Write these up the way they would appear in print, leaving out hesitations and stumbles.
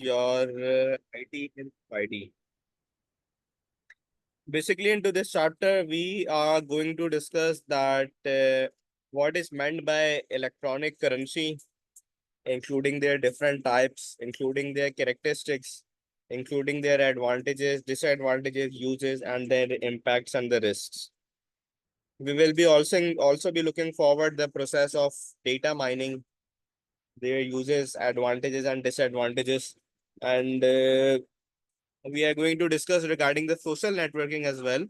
your IT in society. Basically, into this chapter, we are going to discuss that what is meant by electronic currency, including their different types, including their characteristics, including their advantages, disadvantages, uses, and their impacts and the risks. We will be also be looking forward the process of data mining, their uses, advantages, and disadvantages, and we are going to discuss regarding the social networking as well,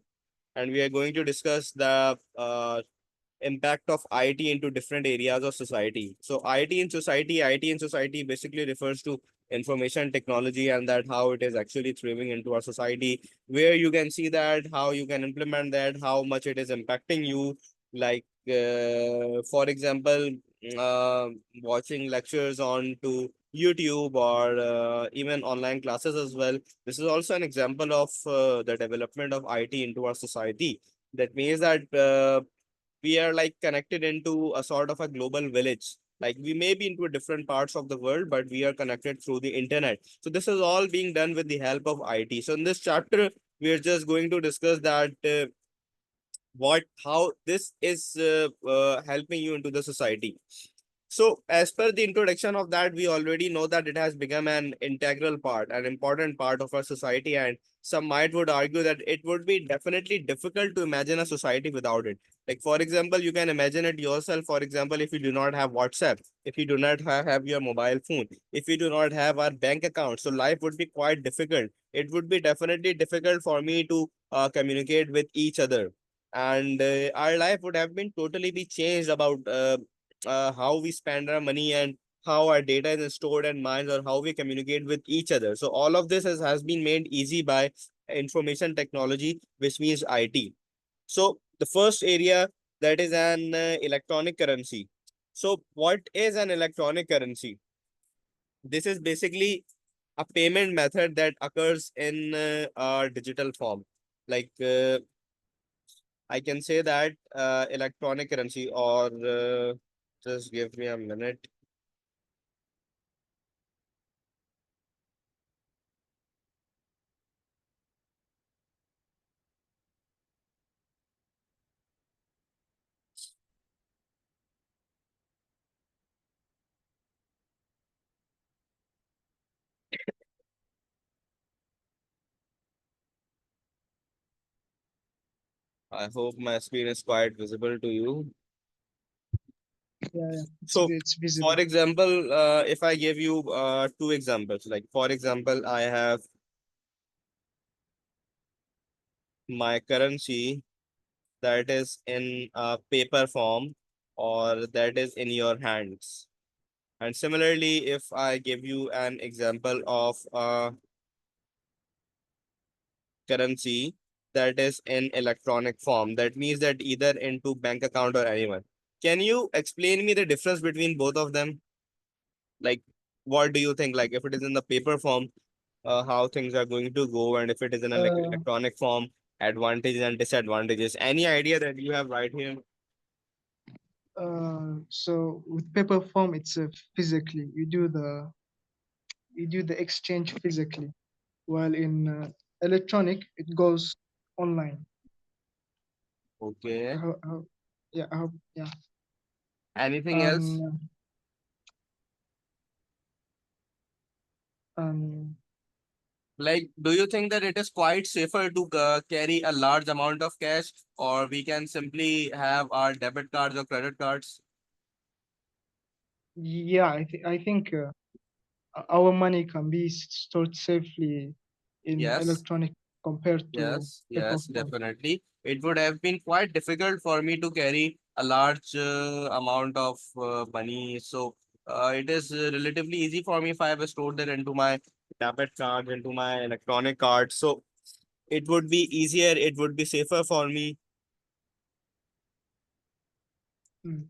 and we are going to discuss the impact of IT into different areas of society. So IT in society basically refers to information technology and that how it is actually thriving into our society, where you can see that how you can implement that, how much it is impacting you. Like, for example, uh, watching lectures on to YouTube or even online classes as well. This is also an example of the development of IT into our society. That means that we are like connected into a sort of a global village. Like we may be into different parts of the world, but we are connected through the internet. So this is all being done with the help of IT. So in this chapter, we are just going to discuss that what how this is helping you into the society. So, as per the introduction of that, we already know that it has become an integral part, an important part of our society, and some might would argue that it would be definitely difficult to imagine a society without it. Like, for example, you can imagine it yourself. For example, if you do not have WhatsApp, if you do not have your mobile phone, if you do not have our bank account, so life would be quite difficult. It would be definitely difficult for me to communicate with each other, and our life would have been totally be changed about how we spend our money and how our data is stored and mined or how we communicate with each other. So all of this has been made easy by information technology, which means IT. So the first area, that is an electronic currency. So what is an electronic currency? This is basically a payment method that occurs in a digital form. Like I can say that electronic currency or just give me a minute. I hope my screen is quite visible to you. Yeah, yeah. So, It's visible. for example, if I give you two examples, like for example, I have my currency that is in paper form or that is in your hands. And similarly, if I give you an example of currency that is in electronic form, that means that either into bank account or anyone. Can you explain me the difference between both of them? Like, what do you think? Like, if it is in the paper form, how things are going to go, and if it is in an Uh, electronic form, advantages and disadvantages. Any idea that you have right here? so with paper form, it's physically. You do the exchange physically, while in electronic, it goes online. Okay. How, yeah, yeah. Anything else? And um, Like, do you think that it is quite safer to carry a large amount of cash, or we can simply have our debit cards or credit cards? yeah, I think our money can be stored safely in Yes. electronic compared to Yes, paper yes, form. definitely. It would have been quite difficult for me to carry a large amount of money. So it is relatively easy for me if I have stored that into my debit card, into my electronic card. So it would be easier, it would be safer for me. Mm.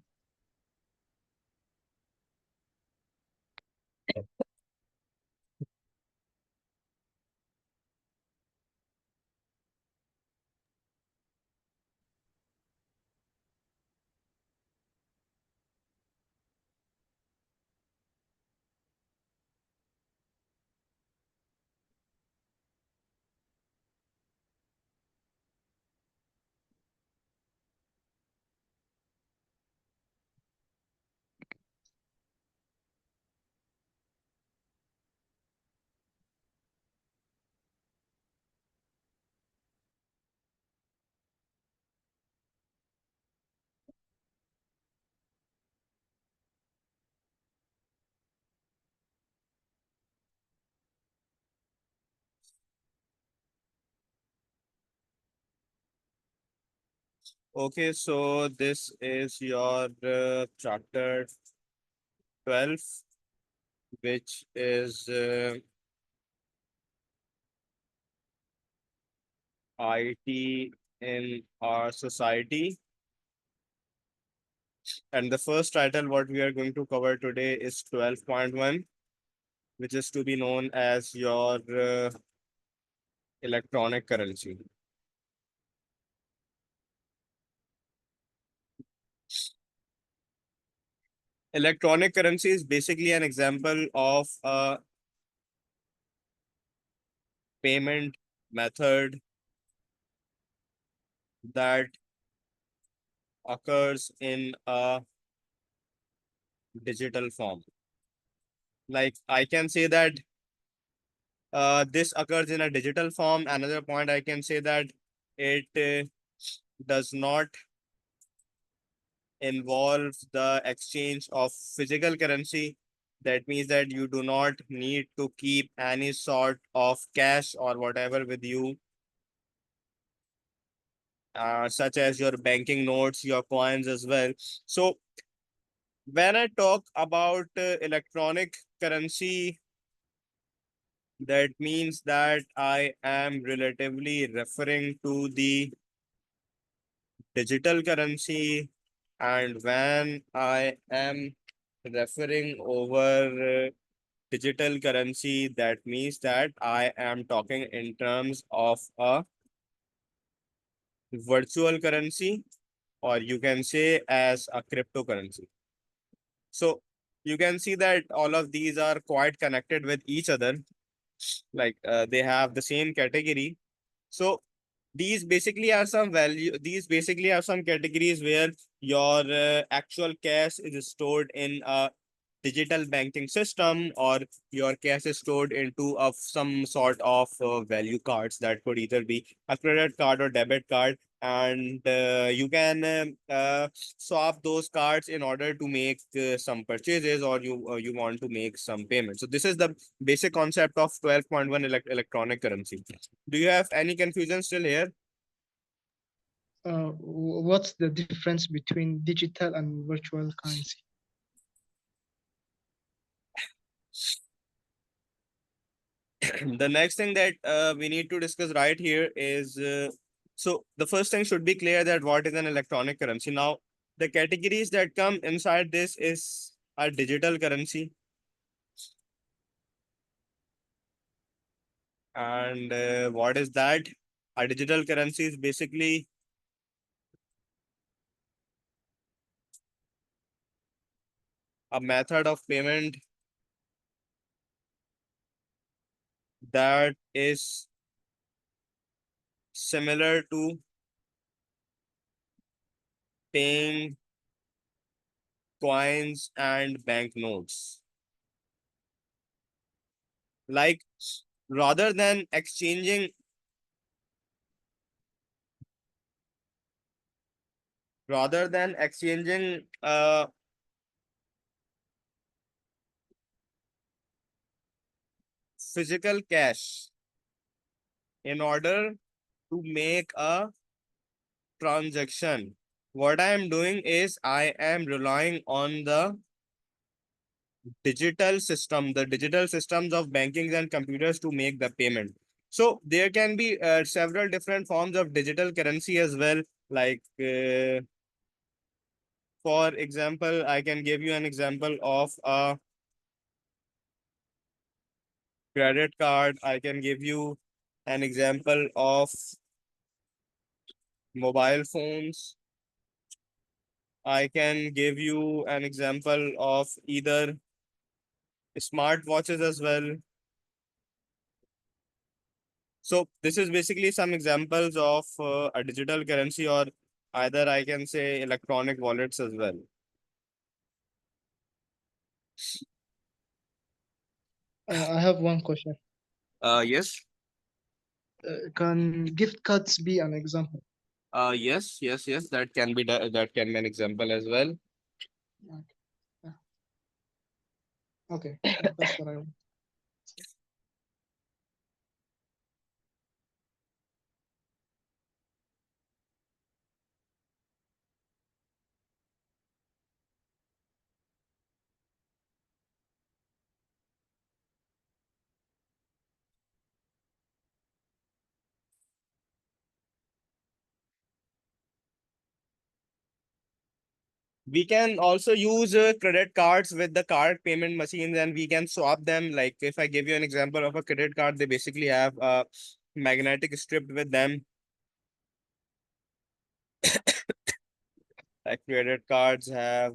Okay, so this is your chapter 12, which is IT in our society. And the first title, what we are going to cover today, is 12.1, which is to be known as your electronic currency. Electronic currency is basically an example of a payment method that occurs in a digital form. Like I can say that this occurs in a digital form. Another point I can say that it does not involve the exchange of physical currency. That means that you do not need to keep any sort of cash or whatever with you, such as your banking notes, your coins as well. So when I talk about electronic currency, that means that I am relatively referring to the digital currency. And when I am referring over digital currency, that means that I am talking in terms of a virtual currency, or you can say as a cryptocurrency. So you can see that all of these are quite connected with each other, like they have the same category. So these basically are some categories where your actual cash is stored in a digital banking system, or your cash is stored into of some sort of value cards that could either be a credit card or debit card. And you can swap those cards in order to make some purchases, or you want to make some payments. So this is the basic concept of 12.1 electronic currency. Do you have any confusion still here? What's the difference between digital and virtual currency? The next thing that we need to discuss right here is so the first thing should be clear that what is an electronic currency. Now, the categories that come inside this is a digital currency, and what is that? A digital currency is basically a method of payment that is similar to paying coins and banknotes. Like rather than exchanging rather than exchanging physical cash in order to make a transaction, what I am doing is I am relying on the digital systems of bankings and computers to make the payment. So there can be several different forms of digital currency as well. Like for example, I can give you an example of a credit card. I can give you an example of mobile phones. I can give you an example of either smartwatches as well. So this is basically some examples of a digital currency, or either I can say electronic wallets as well. I have one question. Yes. Can gift cards be an example? Yes. That can be an example as well. Okay, yeah, okay, that's what I want. We can also use credit cards with the card payment machines, and we can swap them. Like if I give you an example of a credit card, they basically have a magnetic strip with them. Like credit cards have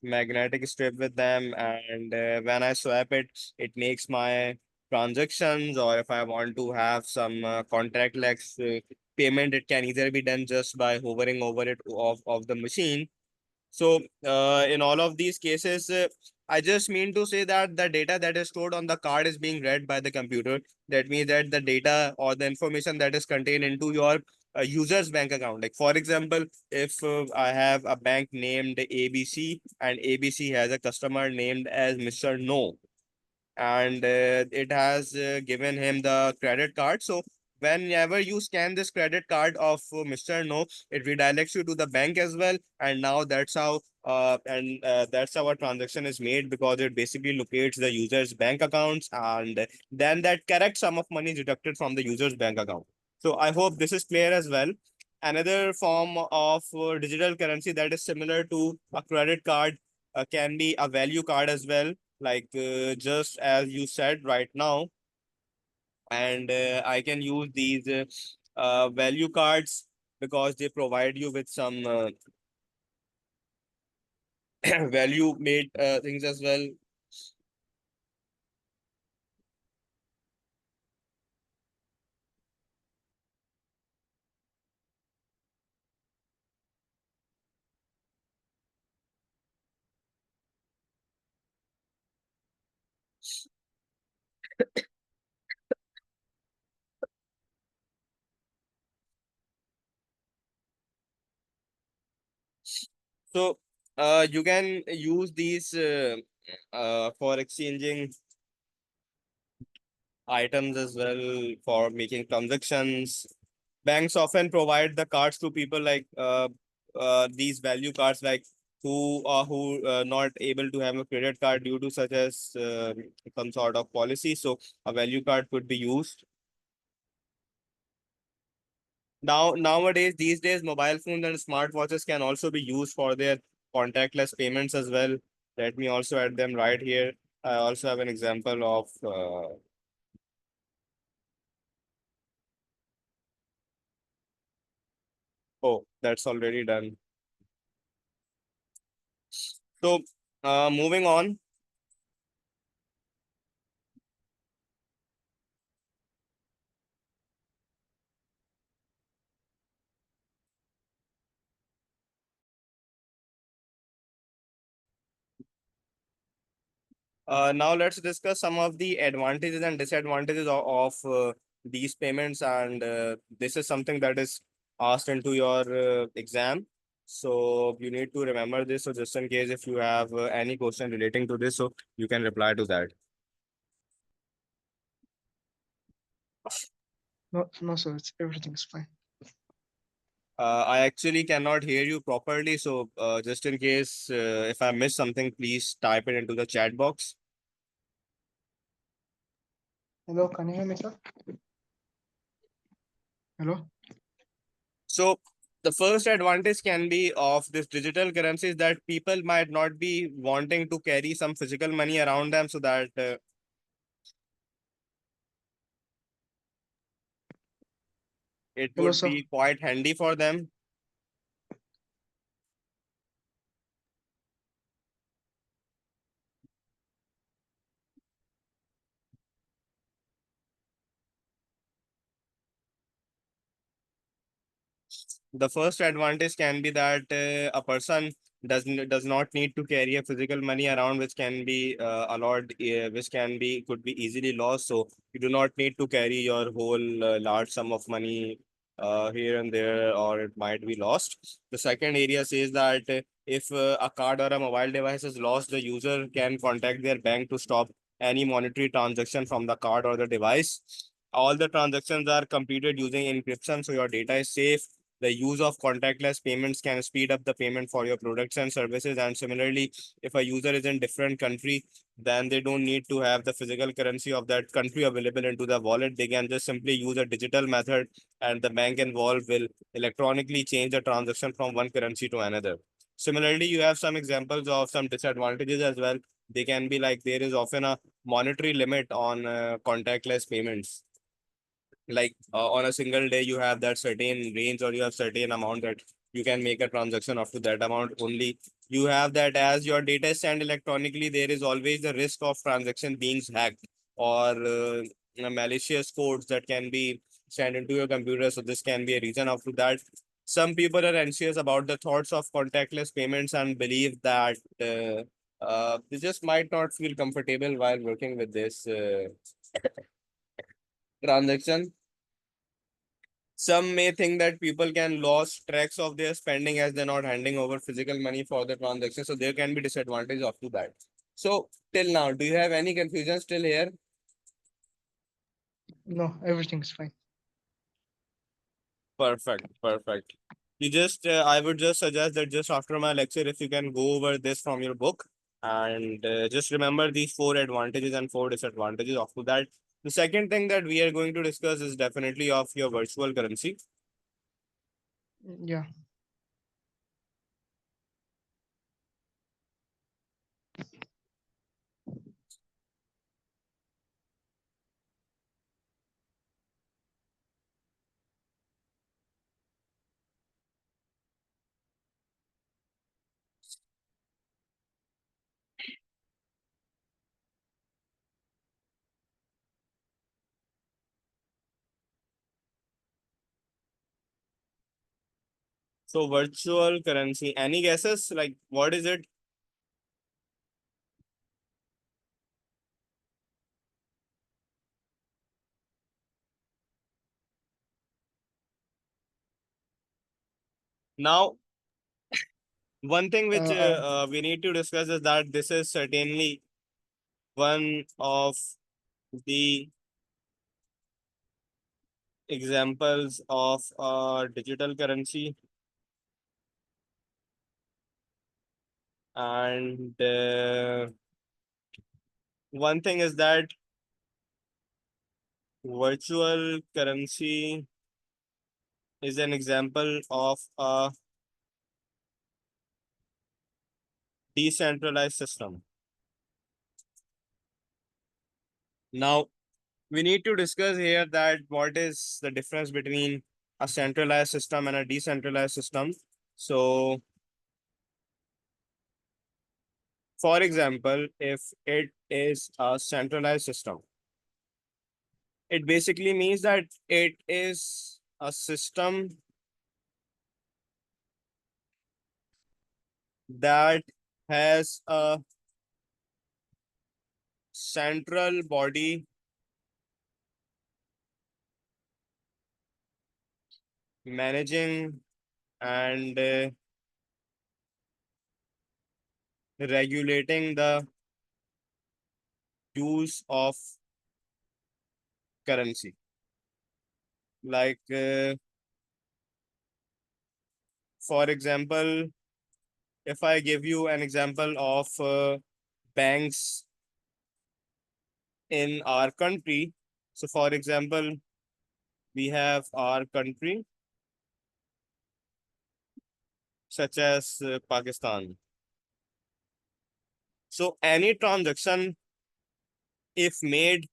magnetic strip with them, and when I swap it, it makes my transactions, or if I want to have some contactless payment, it can either be done just by hovering over it of the machine. So, in all of these cases, I just mean to say that the data that is stored on the card is being read by the computer. That means that the data or the information that is contained into your user's bank account. Like, for example, if I have a bank named ABC and ABC has a customer named as Mr. No, and it has given him the credit card. So whenever you scan this credit card of Mr. No, it redirects you to the bank as well. And now that's how a transaction is made, because it basically locates the user's bank accounts, and then that correct sum of money is deducted from the user's bank account. So I hope this is clear as well. Another form of digital currency that is similar to a credit card can be a value card as well, like just as you said right now. And I can use these value cards because they provide you with some value made things as well. So you can use these for exchanging items as well, for making transactions. Banks often provide the cards to people like these value cards, like who not able to have a credit card due to such as some sort of policy. So a value card could be used. Nowadays, these days, mobile phones and smartwatches can also be used for their contactless payments as well. Let me also add them right here. I also have an example of oh, that's already done. So moving on. Now let's discuss some of the advantages and disadvantages of these payments, and this is something that is asked into your exam. So you need to remember this. So just in case if you have any question relating to this, so you can reply to that. No, no, sir. It's everything's fine. I actually cannot hear you properly. So just in case if I miss something, please type it into the chat box. Hello, can you hear me, sir? Hello. So the first advantage can be of this digital currencies that people might not be wanting to carry some physical money around them, so that it Hello, would sir. be quite handy for them. The first advantage can be that a person does not need to carry a physical money around, which can be allowed, which can be could be easily lost. So you do not need to carry your whole large sum of money here and there, or it might be lost. The second area says that if a card or a mobile device is lost, the user can contact their bank to stop any monetary transaction from the card or the device. All the transactions are completed using encryption, so your data is safe. The use of contactless payments can speed up the payment for your products and services. And similarly, if a user is in different country, then they don't need to have the physical currency of that country available into the wallet. They can just simply use a digital method, and the bank involved will electronically change the transaction from one currency to another. Similarly, you have some examples of some disadvantages as well. They can be like there is often a monetary limit on contactless payments. Like on a single day, you have that certain range, or you have certain amount that you can make a transaction up to that amount only. You have that as your data is sent electronically, there is always the risk of transaction being hacked, or malicious codes that can be sent into your computer. So this can be a reason of that. Some people are anxious about the thoughts of contactless payments and believe that they just might not feel comfortable while working with this transaction. Some may think that people can lose tracks of their spending as they're not handing over physical money for the transaction. So there can be disadvantage of to that. So till now, do you have any confusion still here? No, everything's fine. Perfect, perfect. You just, I would just suggest that just after my lecture, if you can go over this from your book, and just remember these four advantages and four disadvantages of to that. The second thing that we are going to discuss is definitely of your virtual currency. Yeah. So virtual currency, any guesses? Like what is it? Now, one thing which Uh, we need to discuss is that this is certainly one of the examples of digital currency. And one thing is that virtual currency is an example of a decentralized system. Now, we need to discuss here that what is the difference between a centralized system and a decentralized system. So, for example, if it is a centralized system, it basically means that it is a system that has a central body managing and regulating the use of currency. Like, for example, if I give you an example of banks in our country, so for example, we have our country such as Pakistan. So any transaction, if made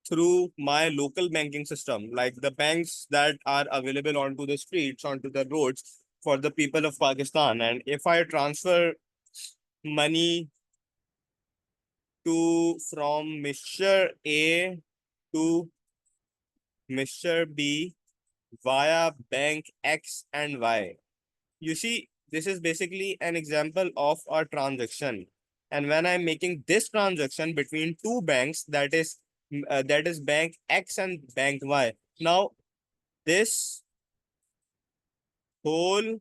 through my local banking system, like the banks that are available onto the streets, onto the roads for the people of Pakistan, and if I transfer money to from Mr. A to Mr. B via bank X and Y. You see, this is basically an example of a transaction. And when I'm making this transaction between two banks, that is bank X and bank Y. Now, this whole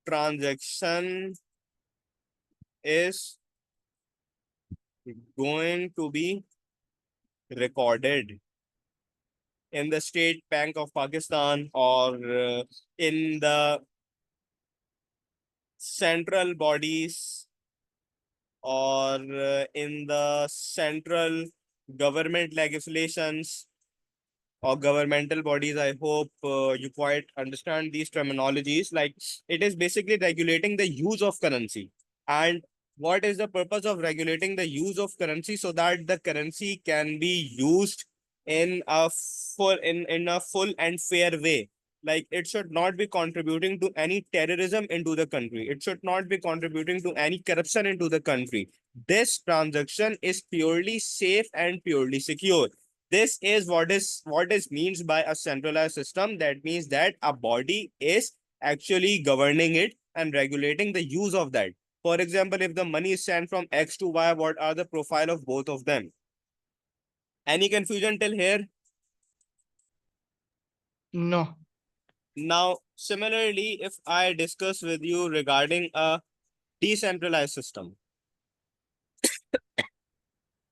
transaction is going to be recorded. in the State Bank of Pakistan, or in the central bodies, or in the central government legislations or governmental bodies. I hope you quite understand these terminologies. Like, it is basically regulating the use of currency. And what is the purpose of regulating the use of currency? So that the currency can be used in a full and fair way. Like, it should not be contributing to any terrorism into the country. It should not be contributing to any corruption into the country. This transaction is purely safe and purely secure. This is what is means by a centralized system. That means that a body is actually governing it and regulating the use of that. For example, if the money is sent from X to Y, what are the profile of both of them? Any confusion till here? No. Now, similarly, if I discuss with you regarding a decentralized system,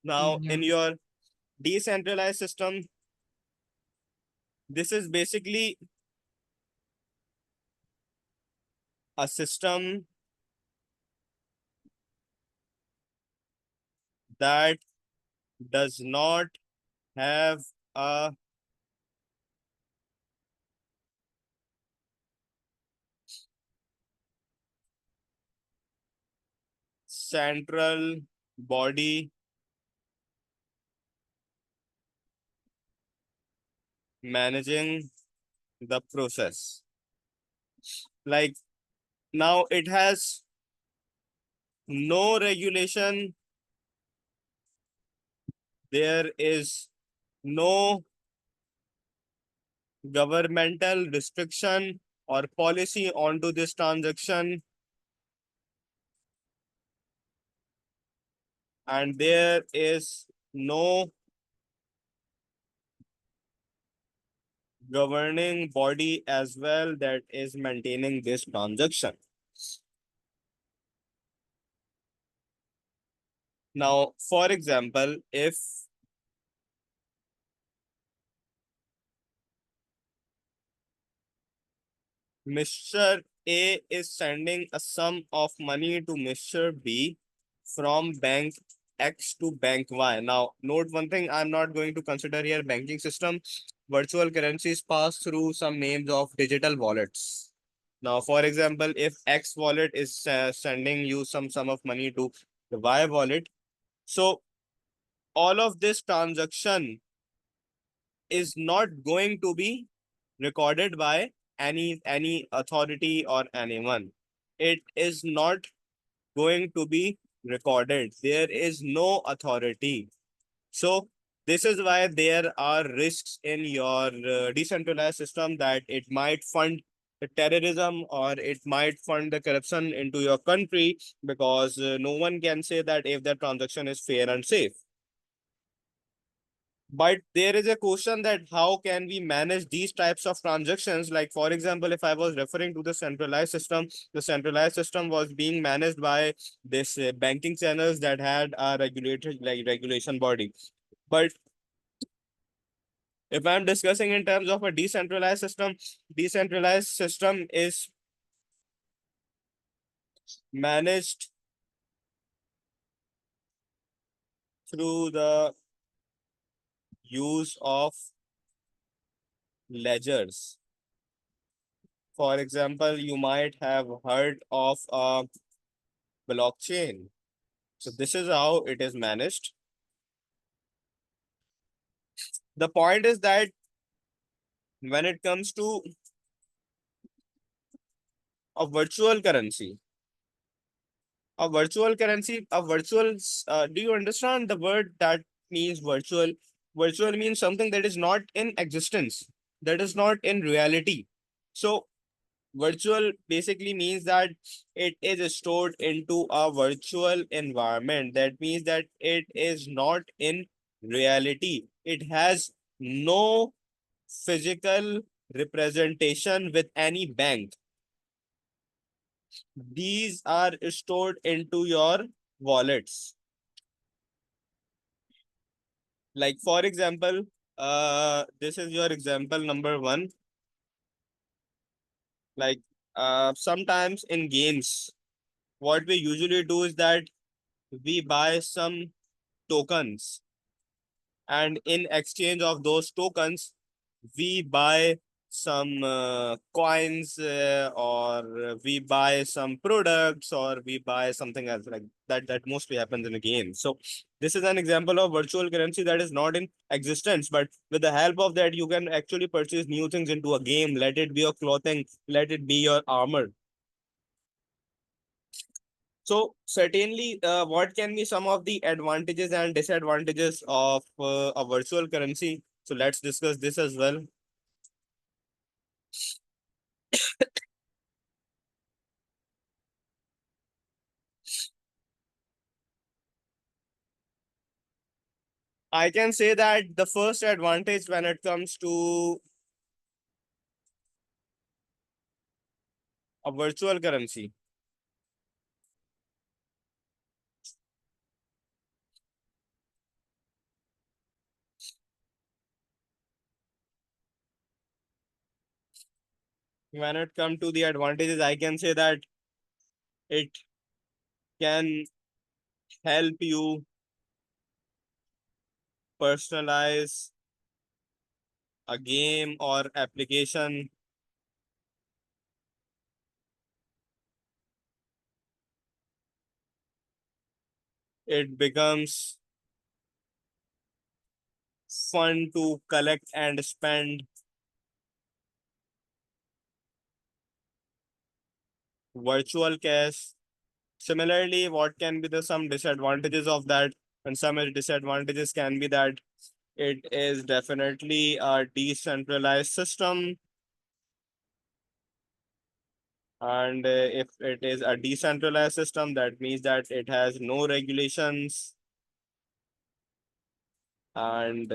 now Yeah. in your decentralized system, this is basically a system that does not have a central body managing the process. Like, now it has no regulation, there is no governmental restriction or policy onto this transaction, and there is no governing body as well that is maintaining this transaction. Now, for example, if Mr. A is sending a sum of money to Mr. B from bank X to bank Y. Now, note one thing, I'm not going to consider here banking system. Virtual currencies pass through some names of digital wallets. Now, for example, if X wallet is sending you some sum of money to the Y wallet, so all of this transaction is not going to be recorded by any authority or anyone. It is not going to be recorded. There is no authority. So this is why there are risks in your decentralized system, that it might fund the terrorism or it might fund the corruption into your country, because no one can say that if the transaction is fair and safe. But there is a question that how can we manage these types of transactions? Like, for example, if I was referring to the centralized system was being managed by this banking channels that had a regulated like regulation body. But if I'm discussing in terms of a decentralized system is managed through the use of ledgers. For example, you might have heard of a blockchain. So this is how it is managed. The point is that when it comes to a virtual currency, do you understand the word that means virtual? Virtual means something that is not in existence, that is not in reality. So virtual basically means that it is stored into a virtual environment. That means that it is not in reality. It has no physical representation with any bank. These are stored into your wallets. Like, for example, This is your example number one. Like, sometimes in games, what we usually do is that we buy some tokens, and in exchange of those tokens, we buy some coins, or we buy some products, or we buy something else like that. That mostly happens in a game. So this is an example of virtual currency that is not in existence, but with the help of that, you can actually purchase new things into a game. Let it be your clothing, let it be your armor. So certainly, what can be some of the advantages and disadvantages of a virtual currency? So let's discuss this as well. I can say that the first advantage when it comes to a virtual currency, when it comes to the advantages, I can say that it can help you personalize a game or application. It becomes fun to collect and spend virtual cash. Similarly, what can be the some disadvantages of that? And some disadvantages can be that it is definitely a decentralized system. And if it is a decentralized system, that means that it has no regulations. And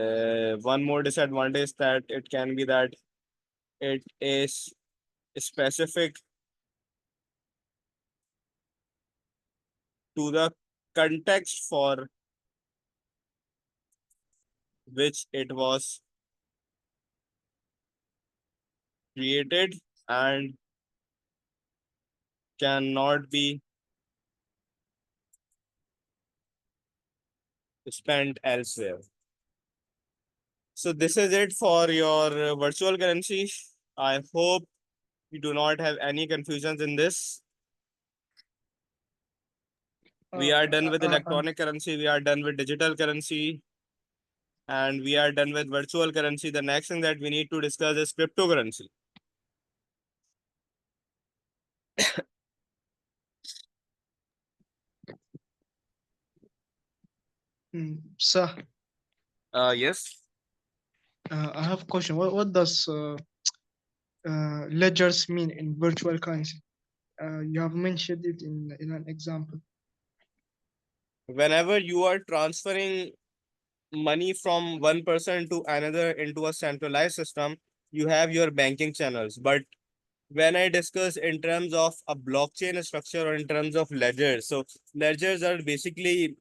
one more disadvantage that it can be that it is specific to the context for which it was created, and cannot be spent elsewhere. So this is it for your virtual currency. I hope you do not have any confusions in this. We Uh, are done uh, with uh, uh, electronic currency. We are done with digital currency, and we are done with virtual currency. The next thing that we need to discuss is cryptocurrency. Sir, Yes. I have a question. What does ledgers mean in virtual currency? You have mentioned it in an example. Whenever you are transferring money from one person to another into a centralized system, you have your banking channels. But when I discuss in terms of a blockchain structure or in terms of ledgers, so ledgers are basically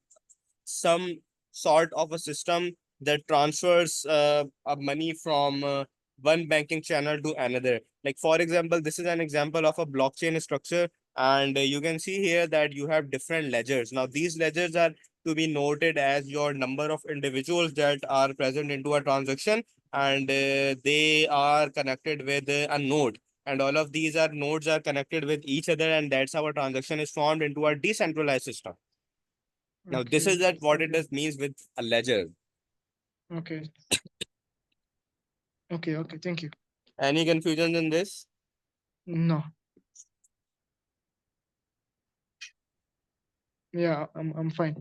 some sort of a system that transfers money from one banking channel to another. Like, for example, this is an example of a blockchain structure, and you can see here that you have different ledgers. Now, these ledgers are to be noted as your number of individuals that are present into a transaction, and they are connected with a node. And all of these are nodes are connected with each other, and that's how a transaction is formed into a decentralized system. Now, this Okay, is that what it okay, does means with a ledger. okay, okay. Thank you. Any confusion in this? No, yeah, I'm fine.